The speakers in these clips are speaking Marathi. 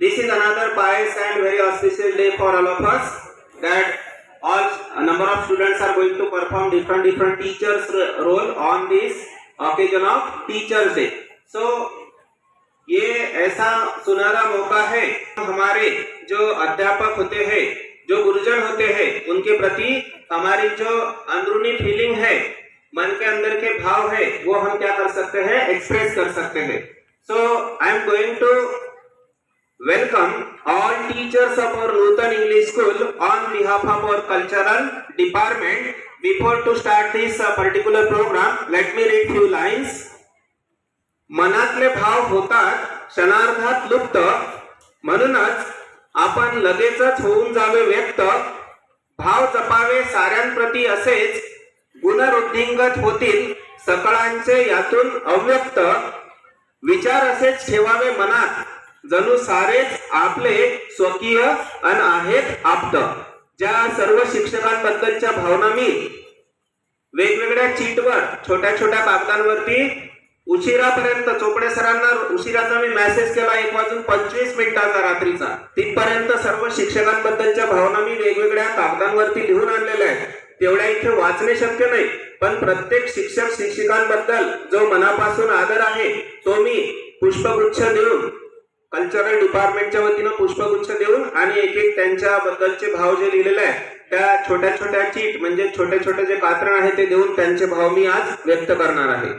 This is another pious and very auspicious day for all of us, that all a number of students are going to perform different teachers role on this occasion of Teachers Day. So ये ऐसा सुनहरा मौका है, हमारे जो अध्यापक होते हैं, जो गुरुजन होते हैं, उनके प्रति हमारी जो अंदरूनी फीलिंग है, मन के अंदर के भाव है, वो हम क्या कर सकते हैं, एक्सप्रेस कर सकते हैं. So I am going to welcome all teachers of our Nutan English School on behalf of our cultural department. Before to start this particular program, let me read few lines. मनातले भाव होतात क्षणार्धात लुप्त, म्हणूनच आपण लगेचच होऊन जावे व्यक्त. भाव जपावे साऱ्यांप्रती असेच, गुणवृद्धिंगत होतील सकळांचे यातून अव्यक्त. विचार असेच ठेवावे मनात, जणू सारेच आपले स्वकीय अन आहेत आप्त. ज्या सर्व शिक्षकांबद्दलच्या भावना मी वेगवेगळ्या चीटवर, छोट्या छोट्या कागदांवरती उशिरापर्यंत, चोपडे सरांना उशिराचा मी मेसेज केला 1:25 रात्रीचा, तिथपर्यंत सर्व शिक्षकांबद्दलच्या भावना मी वेगवेगळ्या कागदांवरती लिहून आणलेल्या आहेत. तेवढ्या इथे वाचणे शक्य नाही, पण प्रत्येक शिक्षक शिक्षिकांबद्दल जो मनापासून आदर आहे तो मी पुष्पगुच्छ देऊन, कल्चरल डिपार्टमेंटच्या वतीनं पुष्पगुच्छ देऊन आणि एक एक त्यांच्याबद्दलचे भाव जे लिहिलेले आहेत त्या छोट्या छोट्या चीट म्हणजे छोटे छोटे जे कात्रण आहे ते देऊन त्यांचे भाव मी आज व्यक्त करणार आहे.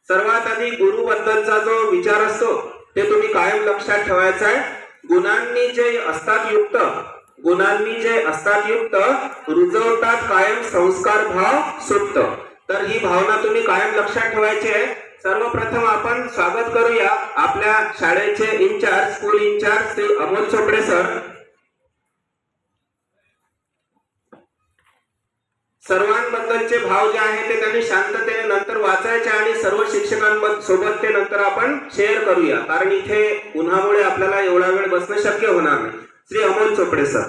सर्वात आधी गुरु बद्दलचा जो विचार असतो ते तुम्ही कायम लक्षात ठेवायचा आहे. गुणांनी जे असतात युक्त, गुणांनी जे असतात युक्त, रुजवतात कायम संस्कार भाव सुप्त. तर ही भावना तुम्ही कायम लक्षात ठेवायची आहे. सर्वप्रथम आपण स्वागत करूया आपल्या शाळेचे incharge, school incharge Shri Amol Chopde sir. सर्वांबद्दलचे भाव जे आहे ते त्यांनी शांततेने नंतर वाचायचे आणि सर्व शिक्षकांसोबत ते नंतर आपण शेअर करूया, कारण इथे उन्हामुळे आपल्याला एवढा वेळ बसणं शक्य होणार नाही. श्री अमोल चोपडे सर.